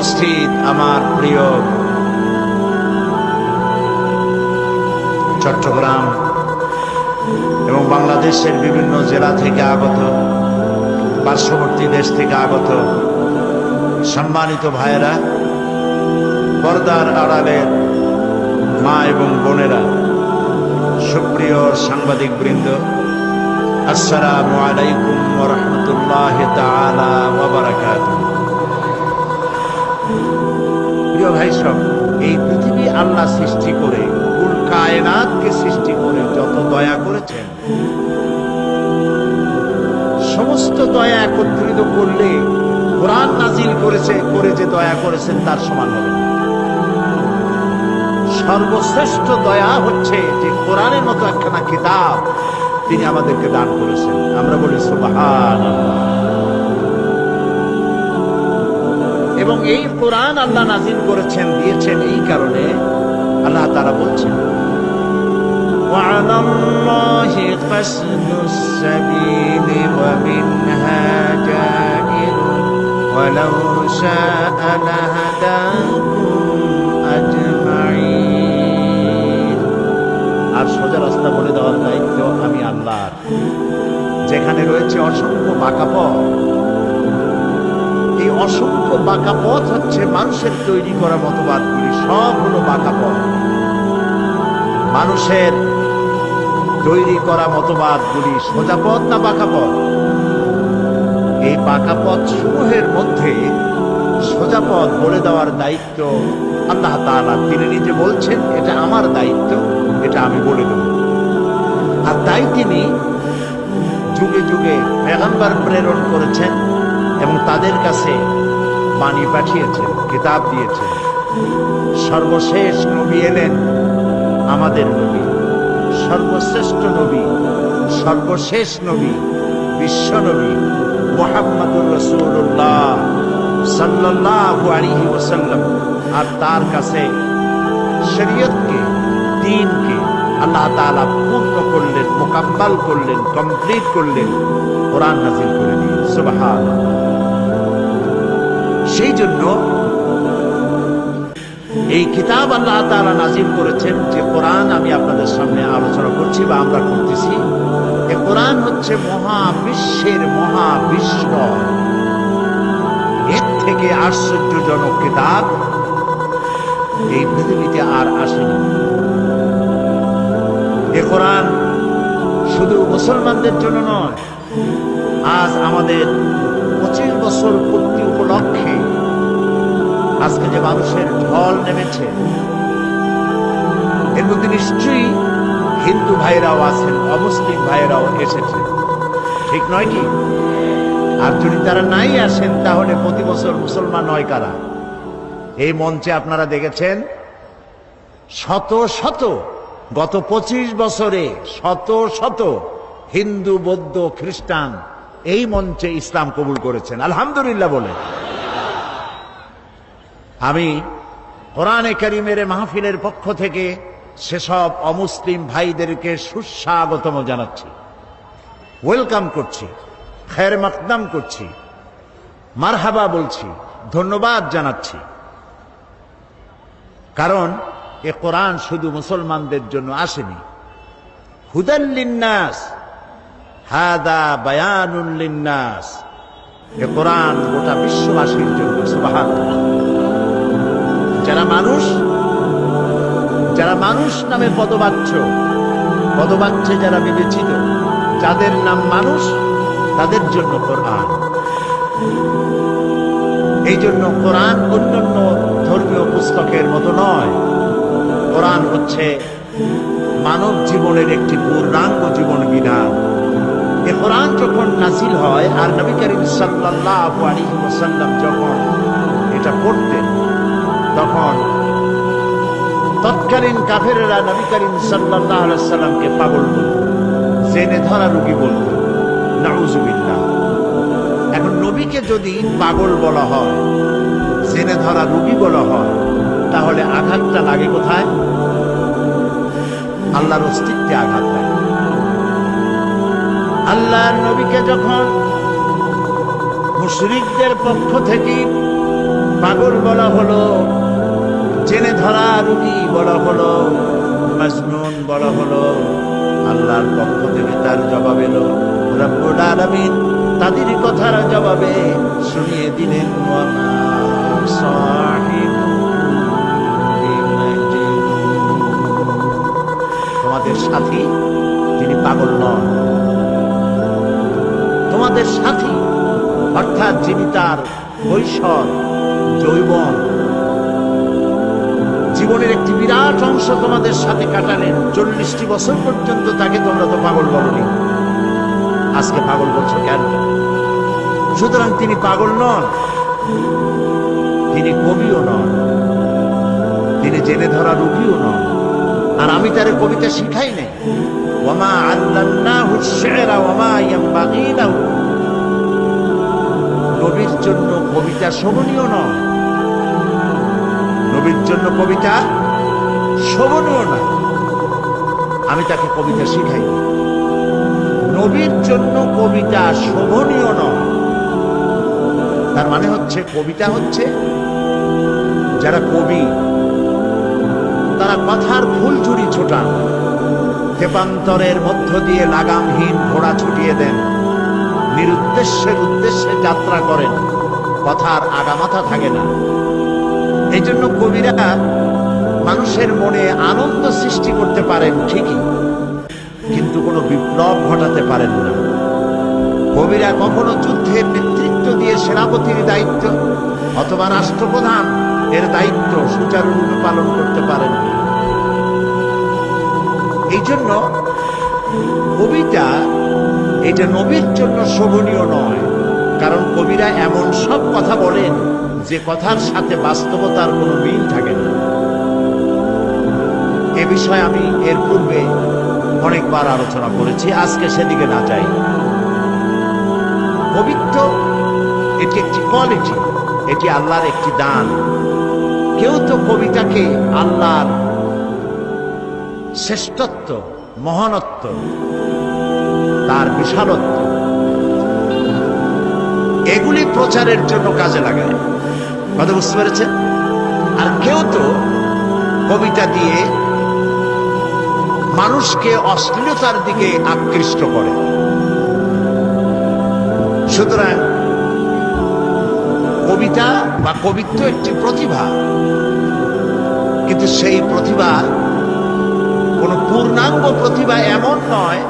উপস্থিত আমার প্রিয় চট্টগ্রাম এবং বাংলাদেশের বিভিন্ন জেলা থেকে আগত, পার্শ্ববর্তী দেশ থেকে আগত সম্মানিত ভাইয়েরা, পর্দার আড়ালের মা এবং বোনেরা, সুপ্রিয় সাংবাদিক বৃন্দ, আসসালামু আলাইকুম ওয়া রাহমাতুল্লাহি তাআলা ওয়া বারাকাতুহু। প্রিয় ভাই সব, এই পৃথিবী আল্লাহ সৃষ্টি করে, কুল কায়নাতকে সৃষ্টি করে যত দয়া করেছেন, সমস্ত দয়া একত্রিত করলে কোরআন নাজিল করে যে দয়া করেছেন তার সমান হবে না। সর্বশ্রেষ্ঠ দয়া হচ্ছে যে কোরআনের মতো একখানা কিতাব তিনি আমাদেরকে দান করেছেন। আমরা বলি সুবহানাল্লাহ। এবং এই কোরআন আল্লাহ নাজিল করেছেন, দিয়েছেন এই কারণে আল্লাহ তাআলা বলছেন, وعلى الله قصد السبيل ومنها جائر ولو شاء لهداكم أجمعين। আর সোজা রাস্তা বলে দেওয়ার দায়িত্ব আমি আল্লাহর। যেখানে রয়েছে অসংখ্য বাঁকা পথ, এই অসংখ্য বাঁকা পথ হচ্ছে মানুষের তৈরি করা মতবাদগুলি, সব হলো বাঁকা পথ। মানুষের তৈরি করা মতবাদগুলি সোজা পথ না বাঁকা পথ? এই বাঁকা পথ সমূহের মধ্যে সোজা পথ বলে দেওয়ার দায়িত্ব আল্লাহ তাআলা। তিনি নিজে বলছেন, এটা আমার দায়িত্ব, এটা আমি বলে দেব। আর তাই তিনি যুগে যুগে পেগম্বর প্রেরণ করেছেন এবং তাদের কাছে বাণী পাঠিয়েছেন, কিতাব দিয়েছেন। সর্বশেষ নবী এলেন আমাদের নবী, সর্বশ্রেষ্ঠ নবী, সর্বশেষ নবী, বিশ্ব নবী মুহাম্মদুর রাসূলুল্লাহ সাল্লাল্লাহু আলাইহি ওয়াসাল্লাম। আর তার কাছে শরীয়তকে, দ্বীনকে আল্লাহ তাআলা পূর্ণ করলেন, মোকাম্মেল করলেন, কমপ্লিট করলেন, কোরআন নাযিল করে দিলেন। সুবহানাল্লাহ। সেই জন্য এই কিতাব আল্লাহ তাআলা নাযিল করেছেন, যে কোরআন আমি আপনাদের সামনে আলোচনা করছি বা আমরা করতেছি, এই কোরআন হচ্ছে মহাবিশ্বের মহাবিশ্ব। এর থেকে আশ্চর্যজনক কিতাব এই পৃথিবীতে আর আসেনি। এ কোরআন শুধু মুসলমানদের জন্য নয়, আজ আমাদের 25 বছর পূর্তি উপলক্ষে আজকে যে মানুষের ঢল নেমেছে, এর মধ্যে নিশ্চয়ই হিন্দু ভাইরাও আছেন, অমুসলিম ভাইরাও এসেছে, ঠিক নয় কি? আর যদি তারা নাই আসেন, তাহলে প্রতি বছর মুসলমান নয় কারা? এই মঞ্চে আপনারা দেখেছেন শত শত, গত 25 বছরে শত শত হিন্দু, বৌদ্ধ, খ্রিস্টান এই মঞ্চে ইসলাম কবুল করেছেন। আলহামদুলিল্লাহ বলে আমি কোরআনে কারীমের মাহফিলের পক্ষ থেকে সেসব অমুসলিম ভাইদেরকে সুস্বাগতম জানাচ্ছি, ওয়েলকাম করছি, খের মাকদাম করছি, মারহাবা বলছি, ধন্যবাদ জানাচ্ছি। কারণ এ কোরআন শুধু মুসলমানদের জন্য আসেনি। হুদাল লিন্নাস, হাদা বায়ানুল লিন্নাস। এ কোরআন গোটা বিশ্ববাসীর জন্য। সুবহানাল্লাহ। যারা মানুষ নামে পদবাচ্য যারা বিবেচিত, যাদের নাম মানুষ, তাদের জন্য কোরআন। এই জন্য কোরআন অন্যান্য ধর্মীয় পুস্তকের মতো নয়। কোরআন হচ্ছে মানব জীবনের একটি পূর্ণাঙ্গ জীবন বিধান। এ কোরআন যখন নাযিল হয়, আর নবী করিম সাল্লাল্লাহু আলাইহি ওয়াসাল্লাম যখন এটা পড়তেন, তখন তৎকালীন কাফেরেরা নবী করিম সাল্লাল্লাহু আলাইহি ওয়াসাল্লামকে পাগল বলত, জেনে ধরা রোগী বলত। নাউযুবিল্লাহ। এখন নবীকে যদি পাগল বলা হয়, জেনে ধরা রোগী বলা হয়, তাহলে আঘাতটা লাগে কোথায়? আল্লাহর অস্তিত্বে আঘাত লাগে। আল্লাহর নবীকে যখন মুশরিকদের পক্ষ থেকে পাগল বলা হলো, জেনে ধরা রুগী বলা হলো, মাজনুন বলা হলো। আল্লাহর পক্ষ থেকে তার জবাব এলো, রব্বুল আলামিন তাদের কথার জবাবে শুনিয়ে দিলেন, ওয়ামা সাহিবুকুম বিমাজনুন। তোমাদের সাথী তিনি পাগল নন। তোমাদের সাথী অর্থাৎ যিনি তার কৈশোর যৌবন জীবনের একটি বিরাট অংশ তোমাদের সাথে কাটালেন, 40টি বছর পর্যন্ত তাকে তোমরা তো পাগল বলনি, আজকে পাগল বলছো কেন? সুতরাং তিনি পাগল নন, তিনি কবিও নন, তিনি জেনে ধরা রুগীও নন। আর আমি তার কবিতা শিখাই নাই। ওয়ামা আল্লামনাহু আশ-শি'রা ওয়ামা ইয়ানবাগী লাহু। নবীর জন্য কবিতা শোভনীয় নয়, নবীর জন্য কবিতা শোভনীয় না। আমি তাকে কবিতা শিখাই। নবীর জন্য কবিতা শোভনীয় নয়। তার মানে হচ্ছে কবিতা হচ্ছে যারা কবি তারা কথার ফুলঝুরি ছোটান, তেপান্তরের মধ্য দিয়ে লাগামহীন ঘোড়া ছুটিয়ে দেন, নিরুদ্দেশ্যের উদ্দেশ্যে যাত্রা করেন, কথার আগামাথা থাকে না। এই জন্য কবিরা মানুষের মনে আনন্দ সৃষ্টি করতে পারেন ঠিকই, কিন্তু কোনো বিপ্লব ঘটাতে পারেন না। কবিরা কখনো যুদ্ধের নেতৃত্ব দিয়ে সেনাপতির দায়িত্ব অথবা রাষ্ট্রপ্রধান এর দায়িত্ব সুচারুরূপে পালন করতে পারেন না। এই জন্য কবিতা এটা নবীর জন্য শোভনীয় নয়, কারণ কবিরা এমন সব কথা বলেন যে কথার সাথে বাস্তবতার কোনো মিল থাকে না। এ বিষয়ে আমি এর পূর্বে অনেকবার আলোচনা করেছি, আজকে সেদিকে না যাই। কবিত্ব এটি একটি কোয়ালিটি, এটি আল্লাহর একটি দান। কেউ তো কবিতাকে আল্লাহর শ্রেষ্ঠত্ব, মহানত্ব, তার বিশালত্ব এগুলি প্রচারের জন্য কাজে লাগায়। কথা বুঝতে পেরেছেন? আর কেউ তো কবিতা দিয়ে মানুষকে অশ্লীলতার দিকে আকৃষ্ট করে। সুতরাং কবিতা বা কবিত্ব একটি প্রতিভা, কিন্তু সেই প্রতিভা কোন পূর্ণাঙ্গ প্রতিভা এমন নয়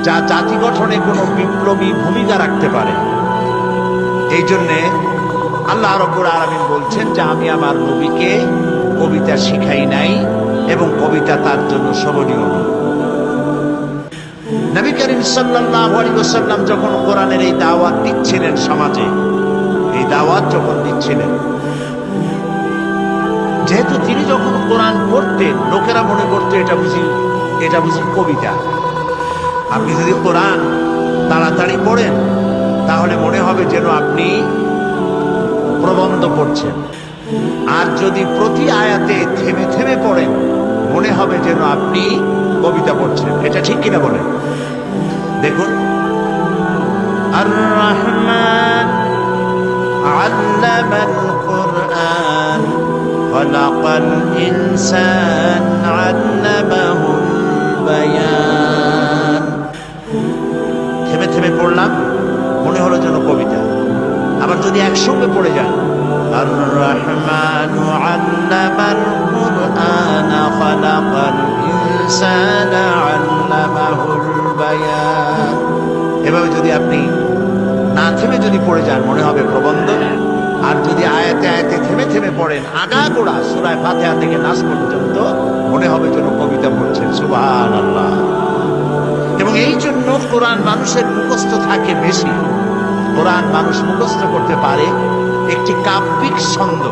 যা জাতি গঠনে কোনো বিপ্লবী ভূমিকা রাখতে পারে। এই জন্যে আল্লাহ রাব্বুল আলামিন বলছেন যে আমি আমার নবীকে কবিতা শিখাই নাই এবং কবিতা তার জন্য শোভনীয় নয়। নবী করিম সাল্লাল্লাহু আলাইহি ওয়াসাল্লাম যখন কোরআনের এই দাওয়াত দিচ্ছিলেন, সমাজে এই দাওয়াত যখন দিচ্ছিলেন, যেহেতু তিনি যখন কোরআন পড়তেন লোকেরা মনে করতো এটা বুঝি কবিতা। আপনি যদি কোরআন তাড়াতাড়ি পড়েন তাহলে মনে হবে যেন আপনি প্রবন্ধ পড়ছেন, আর যদি প্রতি আয়াতে থেমে থেমে পড়েন মনে হবে যেন আপনি কবিতা পড়ছেন। এটা ঠিক কিনা বলেন? দেখুন, আর রহমান আল্লামাল কুরআন খালাকাল ইনসান আল্লামাহুল বায়ান। থেমে থেমে পড়লাম মনে হলো যেন কবিতা। আবার যদি একসঙ্গে পড়ে যান, আর রহমান আল্লামাল কুরআন খালাকাল ইনসান আল্লামাহুল বায়ান, এভাবে যদি আপনি না থেমে যদি পড়ে যান মনে হবে প্রবন্ধ। আর যদি আয়াতে আয়াতে থেমে থেমে পড়েন আগাগোড়া সূরা ফাতিহা থেকে নাস পর্যন্ত মনে হবে যেন কবিতা পড়ছেন। সুবহানাল্লাহ। এবং এই জন্য কোরআন মানুষের মুখস্থ থাকে বেশি। কোরআন মানুষ মুখস্থ করতে পারে একটি কাব্যিক ছন্দ,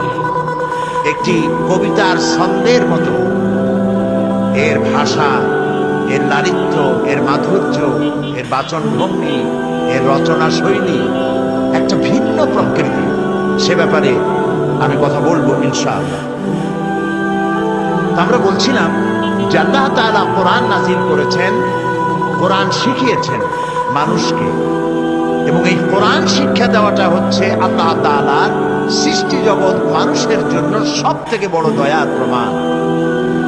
একটি কবিতার ছন্দের মতো। এর ভাষা, এর লালিত্য, এর মাধুর্য, এর বাচন ভঙ্গি, এর রচনা শৈলী একটা ভিন্ন প্রকৃতি। সে ব্যাপারে আমি কথা বলবো ইনশাআল্লাহ। আমরা বলছিলাম যে আল্লাহ তাআলা কোরআন নাযিল করেছেন, কোরআন শিখিয়েছেন মানুষকে, এবং এই কোরআন শিক্ষা দেওয়াটা হচ্ছে আল্লাহ তাআলার সৃষ্টি জগৎ মানুষের জন্য সব থেকে বড় দয়ার প্রমাণ।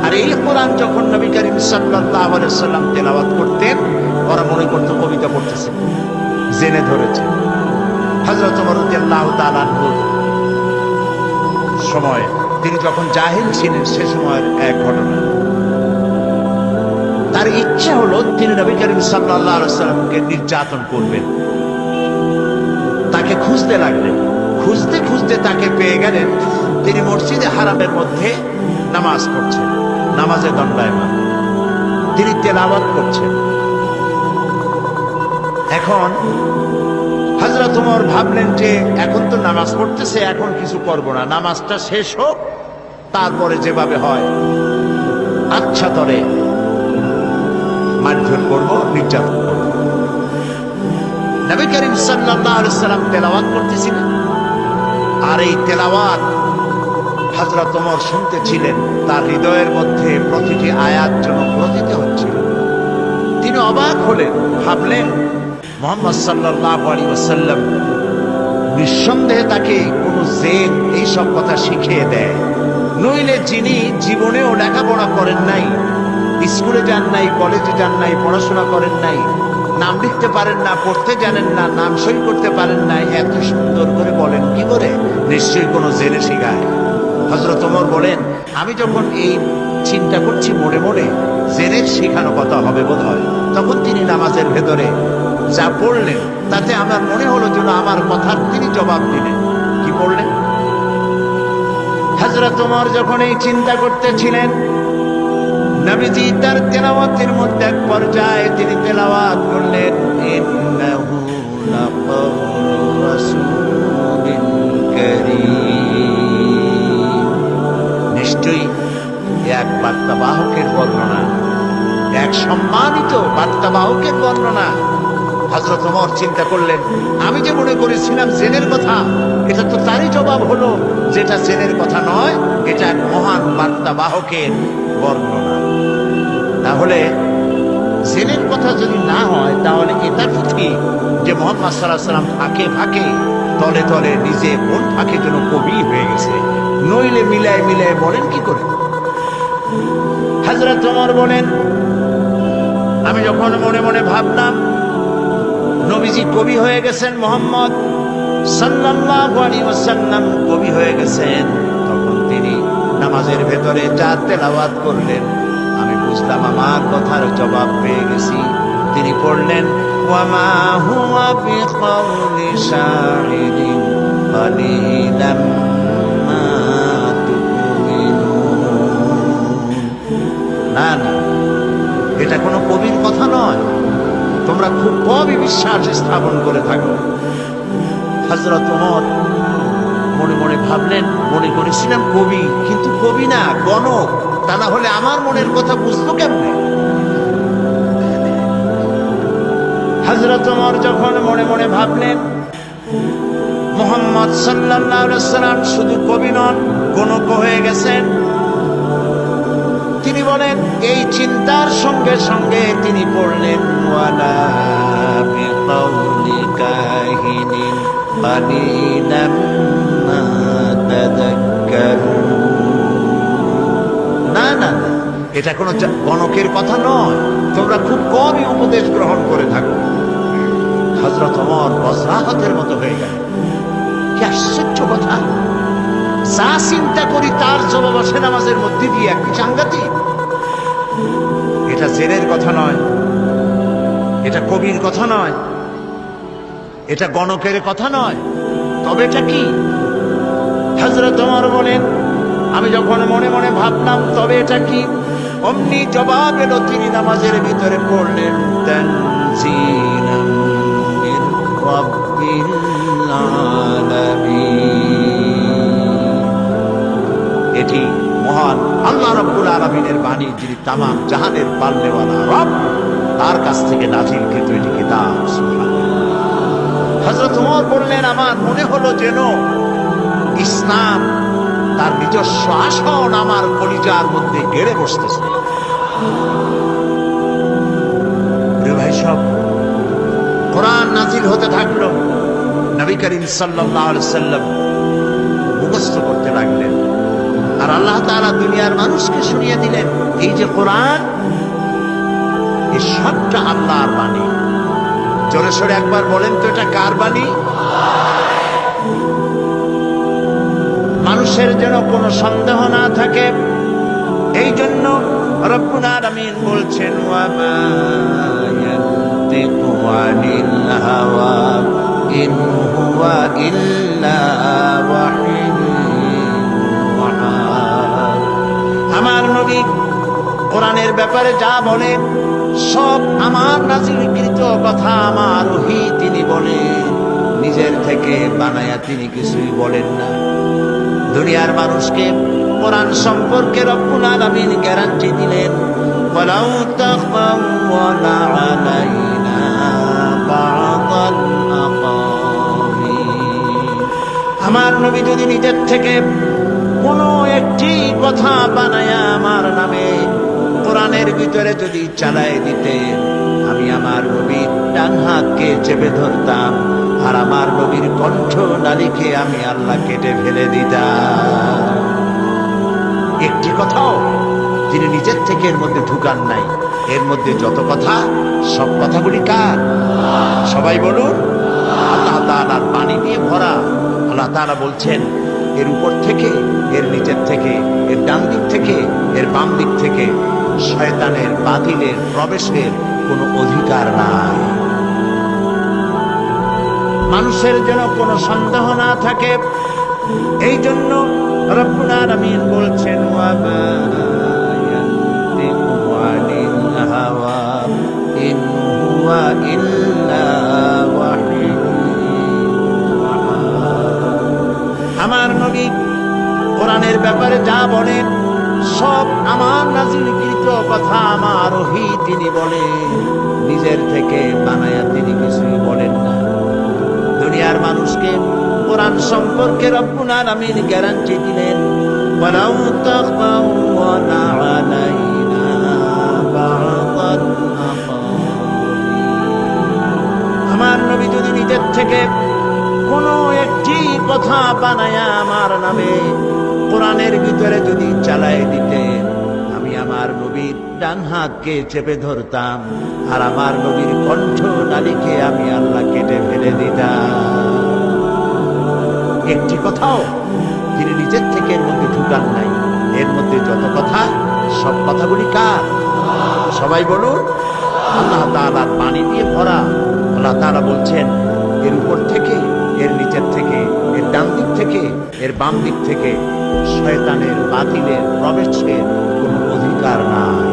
আর এই কোরআন যখন নবী করিম সাল্লাল্লাহু আলাইহি ওয়াসাল্লাম তেলাওয়াত করতেন, ওরা মনে করতো কবিতা পড়তেছে, জেনে ধরেছে। হযরত ওমর রাদিয়াল্লাহু তাআলা আনহুর সময়, তিনি যখন জাহিল ছিলেন, সে সময়ের এক ঘটনা। তার ইচ্ছা হলো তিনি নবী করিম সাল্লাল্লাহু আলাইহি ওয়াসাল্লামকে নির্যাতন করবেন। তাকে খুঁজতে লাগলেন, খুঁজতে খুঁজতে তাকে পেয়ে গেলেন। তিনি মসজিদে হারামের মধ্যে নামাজ পড়ছেন, নামাজে দণ্ডায়মান, তিনি তেলাওয়াত করছেন। এখন হযরত ওমর ভাবলেন যে এখন তো নামাজ পড়তেছে, এখন কিছু করব না, নামাজটা শেষ হোক, তারপরে যেভাবে হয় আচ্ছা তরে মারধর করবো, নির্যাতন করবো। নবী করিম সাল্লাল্লাহু আলাইহি ওয়াসাল্লাম তেলাওয়াত করতেছিলেন, আর এই তেলাওয়াত হযরত ওমর শুনতেছিলেন। তার হৃদয়ের মধ্যে প্রতিটি আয়াত যেন প্রতিতে হচ্ছিল। তিনি অবাক হলেন, ভাবলেন মুহাম্মদ সাল্লাল্লাহু আলাইহি ওয়াসাল্লাম নিঃসন্দেহে তাকে কোনো জেদ এইসব কথা শিখিয়ে দেয়, নইলে যিনি জীবনেও লেখাপড়া করেন নাই, স্কুলে যান নাই, কলেজে যান নাই, পড়াশোনা করেন নাই, নাম লিখতে পারেন না, পড়তে জানেন না, নাম সই করতে পারেন না, এত সুন্দর করে বলেন কি করে? নিশ্চয়ই কোনো জেনে শিখায়। হযরত ওমর বলেন, আমি যখন এই চিন্তা করছি মনে মনে, জেনের শেখানো কথা হবে বোধ হয়, তখন তিনি নামাজের ভেতরে যা পড়লেন তাতে আমার মনে হলো যেন আমার কথার তিনি জবাব দিলেন। কি পড়লেন? হযরত ওমর যখন এই চিন্তা করতেছিলেন, নবীজি তার তেলাওয়াতের মধ্যে এক পর্যায়ে তিনি তেলাওয়াত করলেন, ইন্নাহু লাকাউলু রাসূলিন কারীম। নিশ্চয়ই এক বার্তাবাহকের বর্ণনা, এক সম্মানিত বার্তাবাহকের বর্ণনা। হযরত ওমর চিন্তা করলেন, আমি যে মনে করেছিলাম জেনের কথা, এটা তো তারই জবাব হলো, যেটা জেনের কথা নয়, এটা এক মহান বার্তাবাহকের বর্ণনা। তাহলে জেনের কথা যদি না হয়, তাহলে এটা তো ঠিক যে মুহাম্মদ সাল্লাল্লাহু আলাইহি ওয়াসাল্লাম ফাঁকে ফাঁকে তলে তলে নিজে কোন ফাঁকে যেন কবি হয়ে গেছে, নইলে মিলায় মিলায় বলেন কি করে? হযরত ওমর বলেন, আমি যখন মনে মনে ভাবলাম নবীজি কবি হয়ে গেছেন, মুহাম্মদ সাল্লাল্লাহু আলাইহি ওয়াসাল্লাম কবি হয়ে গেছেন, তখন তিনি নামাজের ভেতরে যা তেলাওয়াত করলেন, আমি বুঝলাম আমার কথার জবাব পেয়ে গেছি। তিনি পড়লেন, ওয়ামা হুয়া বিকাউলি শাইরিন কালিলাম মা তুমিনুন। না না, এটা কোনো কবির কথা নয়, তোমরা খুব কমই বিশ্বাস স্থাপন করে থাকো। হযরত ওমর মনে মনে ভাবলেন, মনে করেছিলাম কবি, কিন্তু কবি না, গণক। তা না হলে আমার মনের কথা বুঝতো কেমনে? হযরত ওমর যখন মনে মনে ভাবলেন মুহাম্মদ সাল্লাল্লাহু আলাইহি ওয়াসাল্লাম শুধু কবি নন, গণক হয়ে গেছেন, তিনি বলেন, এই চিন্তার সঙ্গে সঙ্গে তিনি পড়লেন, ওয়ালা বিকাউলি কাহিনিন কালিলাম মা তাযাক্কারুন। না না না, এটা কোনো গণকের কথা নয়, তোমরা খুব কমই উপদেশ গ্রহণ করে থাকো। হযরত ওমর বজ্রাহতের মতো হয়ে গেল। কি আশ্চর্য কথা! যা চিন্তা করি তার জবাব আসে নামাজের মধ্যে দিয়ে, একটি সাংঘাতিক। এটা জেনের কথা নয়, এটা কবির কথা নয়, এটা গণকের কথা নয়, তবে এটা কি? হযরত ওমর বলেন, আমি যখন মনে মনে ভাবলাম তবে এটা কি, অমনি জবাব এলো, তিনি নামাজের ভিতরে পড়লেন, তানজিলাম মির রাব্বিল আলামিন। এটি মহান আল্লাহ রাব্বুল আলামিনের বাণী, যিনি তামাম জাহানের পালনেওয়ালা রব, তার কাছ থেকে নাযিলকৃত এটি কিতাব। সুবহানাল্লাহ। হযরত ওমর বললেন, আমার মনে হলো যেন ইসলাম তার নিজস্ব আসন আমার কলিজার মধ্যে গেড়ে বসতেছে। প্রিয় ভাই সব, কোরআন নাযিল নাজিল হতে থাকলো। নবী করিম সাল্লাল্লাহু আলাইহি সাল্লাম মুখস্থ করতে লাগলেন, আর আল্লাহ তাআলা দুনিয়ার মানুষকে শুনিয়ে দিলেন এই যে কোরআন, এই সবটা আল্লাহর বাণী। জোরে সোরে একবার বলেন তো, এটা কার বাণী? মানুষের যেন কোনো সন্দেহ না থাকে, এই জন্য রব্বুল আলামিন বলছেন, ওয়া মা ইয়ানতিকু আনিল হাওয়া ইন হুয়া ইল্লা ওয়াহিয়ুন ইউহা। আমার নবী কোরআনের ব্যাপারে যা বলেন সব আমার নাযিলকৃত কথা, আমার ওহী তিনি বলেন, নিজের থেকে বানায়া তিনি কিছুই বলেন না। দুনিয়ার মানুষকে কোরআন সম্পর্কে রব্বুল আলামিন গ্যারান্টি দিলেন, ওয়ালাউ তাকাওয়ালা আলাইনা বা'দাল আকাওয়িল। আমার নবী যদি নিজের থেকে কোনো একটি কথা বানায়া আমার নামে কোরআনের ভিতরে যদি চালায় দিতেন, আমি আমার নবীর ডান হাতকে চেপে ধরতাম, আর আমার নবীর কণ্ঠ নালীকে আমি আল্লাহ কেটে ফেলে দিতাম। একটি কথাও তিনি নিজের থেকে এর মধ্যে ঢুকান নাই। এর মধ্যে যত কথা, সব কথাগুলি কার? সবাই বলুন, আল্লাহ তাআলার বাণী দিয়ে ভরা। আল্লাহ তাআলা বলছেন, এর উপর থেকে, এর নিচের থেকে, এর ডান দিক থেকে, এর বাম দিক থেকে শয়তানের বাতিলের প্রবেশের কোনো অধিকার নাই। মানুষের যেন কোনো সন্দেহ না থাকে, এই জন্য রব্বুল আলামিন বলছেন, ওয়া মা ইয়ানতিকু আনিল হাওয়া ইন হুয়া ইল্লা ওয়াহিয়ুন ইউহা। আমার নবী কোরআনের ব্যাপারে যা বলেন সব আমার নাযিলকৃত কথা, আমার ওহী তিনি বলেন, নিজের থেকে বানায়া তিনি কিছুই বলেন না। দুনিয়ার মানুষকে কোরআন সম্পর্কে রব্বুল আলামিন গ্যারান্টি দিলেন, ওয়ালাউ তাকাওয়ালা আলাইনা বা'দাল আকাওয়িল। আমার নবী যদি নিজের থেকে কোনো একটি কথা বানায়া আমার নামে কোরআনের ভিতরে যদি চালায় দিতেন, আমি আমার নবীর ডান হাতকে চেপে ধরতাম, আর আমার নবীর কণ্ঠ নালীকে আমি আল্লাহ কেটে ফেলে দিতাম। একটি কথাও তিনি নিজের থেকে এর মধ্যে ঢুকান নাই। এর মধ্যে যত কথা, সব কথাগুলি কার? সবাই বলুন, আল্লাহ তাআলার বাণী দিয়ে ভরা। আল্লাহ তাআলা বলছেন, এর উপর থেকে, এর নিচের থেকে, এর ডান দিক থেকে, এর বাম দিক থেকে শয়তানের বাতিলের প্রবেশের কোনো অধিকার নাই।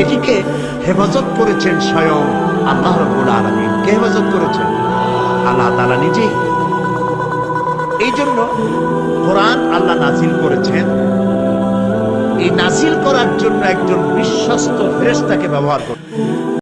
এটিকে হেফাজত করেছেন স্বয়ং আল্লাহ রাব্বুল আলামিন। কে হেফাজত করেছেন? আল্লাহ তাআলা নিজেই। এই জন্য কোরআন আল্লাহ নাজিল করেছেন, এই নাজিল করার জন্য একজন বিশ্বস্ত ফেরেশতাকে ব্যবহার করেন।